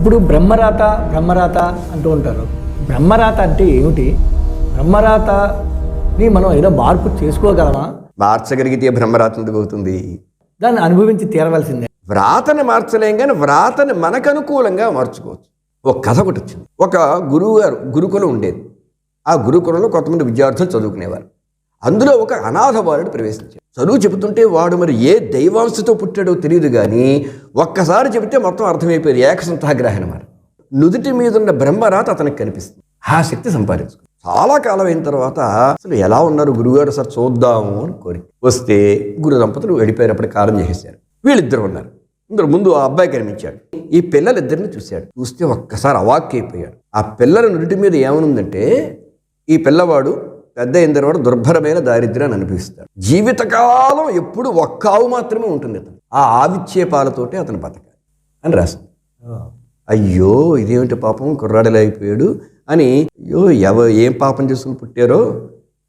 ఇప్పుడు బ్రహ్మరాత బ్రహ్మరాత అంటూ ఉంటారు. బ్రహ్మరాత అంటే ఏమిటి? బ్రహ్మరాతని మనం ఏదో మార్పు చేసుకోగలమా? మార్చగలిగితే బ్రహ్మరాత ఎందుకు అవుతుంది? దాన్ని అనుభవించి తీరవలసిందే. వ్రాతని మార్చలేం కానీ వ్రాతని మనకు అనుకూలంగా మార్చుకోవచ్చు. ఒక కథ ఒకటి వచ్చింది. ఒక గురువు గారు గురుకులం ఉండేది. ఆ గురుకులంలో కొంతమంది విద్యార్థులు చదువుకునేవారు. అందులో ఒక అనాథ బాలుడు ప్రవేశించాడు. చదువు చెబుతుంటే వాడు మరి ఏ దైవాంశతో పుట్టాడో తెలియదు కానీ ఒక్కసారి చెబితే మొత్తం అర్థమైపోయింది. ఏకసంతాగ్రహణ మరి నుదుటి మీద ఉన్న బ్రహ్మరాత అతనికి కనిపిస్తుంది. ఆ శక్తి సంపాదించుకుంది. చాలా కాలం అయిన తర్వాత అసలు ఎలా ఉన్నారు గురువుగారు, సార్ చూద్దాము అని కోరి వస్తే గురు దంపతులు వెళ్ళిపోయినప్పుడు కారం చేసేసారు. వీళ్ళిద్దరు ఉన్నారు. ఇందులో ముందు ఆ అబ్బాయి కనిపించాడు. ఈ పిల్లలిద్దరిని చూశాడు. చూస్తే ఒక్కసారి అవాక్కైపోయాడు. ఆ పిల్లల నుడిటి మీద ఏమనుందంటే, ఈ పిల్లవాడు పెద్ద అయిన తర్వాత దుర్భరమైన దారిద్ర్యాన్ని అనుభవిస్తాడు. జీవితకాలం ఎప్పుడు ఒక్క ఆవు మాత్రమే ఉంటుంది అతను. ఆ ఆవిచ్చే పాలతోటే అతను బతకాలి అని రాసింది. అయ్యో ఇదేమిటి పాపం, కుర్రాడలా అయిపోయాడు అని, అయ్యో ఏం పాపం చేసుకుని పుట్టారో,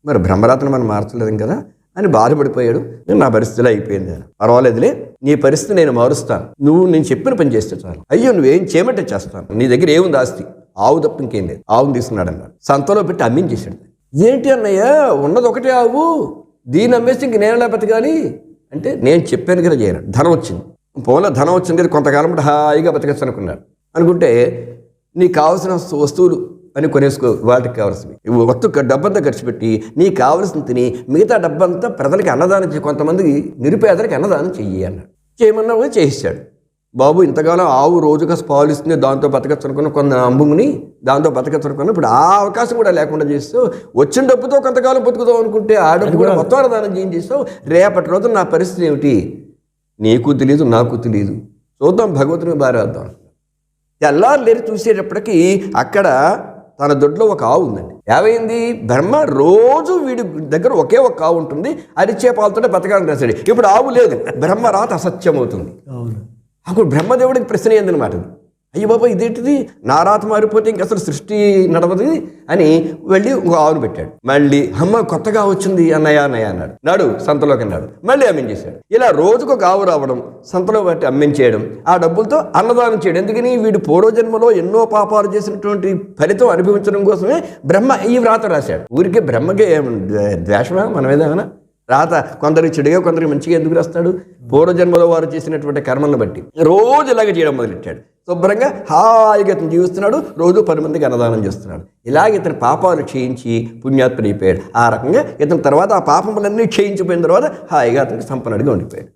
మరి బ్రహ్మరాతను మనం మార్చలేం కదా అని బాధపడిపోయాడు. నా పరిస్థితిలో అయిపోయింది. పర్వాలేదులే, నీ పరిస్థితి నేను మారుస్తాను, నువ్వు నేను చెప్పిన పని చేస్తే చాలు. అయ్యో నువ్వేం చేయమంటే చేస్తాను, నీ దగ్గర ఏముంది ఆస్తి? ఆవు తప్ప ఇంకేం లేదు. ఆవును తీసుకున్నాడు అన్నాడు. సంతలో పెట్టి అమ్మించేశాడు. ఏంటి అన్నయ్య, ఉన్నది ఒకటే ఆవు, దీన్ని అమ్మేస్తే ఇంక నేను ఎలా బతకాలి అంటే, నేను చెప్పాను కదా చేయను. ధనం వచ్చింది, పోలా ధనం వచ్చింది కదా, కొంతకాలం బట్టి హాయిగా బతకచ్చు అనుకున్నాడు. అనుకుంటే నీకు కావాల్సిన వస్తువులు అని కొనేసుకో, వాటికి కావాల్సినవి డబ్బంతా ఖర్చు పెట్టి నీకు కావాల్సిన తిని మిగతా డబ్బంతా ప్రజలకి అన్నదానం చేయి, కొంతమందికి నిరుపేదలకి అన్నదానం చెయ్యి అన్నాడు. చేయమన్నా కూడా చేయిస్తాడు. బాబు ఇంతకాలం ఆవు రోజుగా పాలు ఇస్తుంది, దాంతో బతకచ్చు అనుకున్న కొంత అమ్ముని దాంతో బతకచ్చు అనుకున్నా, ఇప్పుడు ఆ అవకాశం కూడా లేకుండా చేస్తావు. వచ్చిన డబ్బుతో కొంతకాలం బతుకుతావు అనుకుంటే ఆ డబ్బు కూడా మొత్తం అన్నదానం చేస్తావు. రేపటి రోజు నా పరిస్థితి ఏమిటి నీకు తెలియదు, నాకు తెలియదు, చూద్దాం భగవంతుని బారేద్దాం. తెల్లారు లేరు చూసేటప్పటికి అక్కడ తన దొడ్లో ఒక ఆవు ఉందండి. ఏమైంది, బ్రహ్మ రోజు వీడి దగ్గర ఒకే ఒక ఆవు ఉంటుంది, అరిచే పాలతోనే బతకాలని రాశాడు. ఇప్పుడు ఆవు లేదు, బ్రహ్మరాత అసత్యం అవుతుంది. అప్పుడు బ్రహ్మదేవుడికి ప్రశ్న ఏందనమాట, అయ్యి బాబా ఇదేంటిది, నా రాత మారిపోతే ఇంక అసలు సృష్టి నడవదు అని వెళ్ళి ఒక ఆవును పెట్టాడు. మళ్ళీ అమ్మ కొత్తగా వచ్చింది అన్నయ్య అన్నాడు. నాడు సంతలోకి అన్నాడు, మళ్ళీ అమ్మించేశాడు. ఇలా రోజుకు ఒక ఆవు రావడం, సంతలో బట్టి అమ్మించేయడం, ఆ డబ్బులతో అన్నదానం చేయడం. ఎందుకని వీడు పూర్వజన్మలో ఎన్నో పాపాలు చేసినటువంటి ఫలితం అనుభవించడం కోసమే బ్రహ్మ ఈ వ్రాత రాశాడు. ఊరికే బ్రహ్మకే ద్వేషమా మనం ఏదైనా? రాత కొందరికి చెడుగా కొందరికి మంచిగా ఎందుకు రాస్తాడు? పూర్వజన్మలో వారు చేసినటువంటి కర్మలను బట్టి రోజు ఇలాగే చేయడం మొదలెట్టాడు. శుభ్రంగా హాయిగా అతను జీవిస్తున్నాడు, రోజు 10 మందికి అన్నదానం చేస్తున్నాడు. ఇలాగ ఇతని పాపాలు క్షయించి పుణ్యాత్ముడైపోయాడు. ఆ రకంగా ఇతని తర్వాత ఆ పాపములన్నీ క్షయించిపోయిన తర్వాత హాయిగా అతనికి సంపన్నుడిగా ఉండిపోయాడు.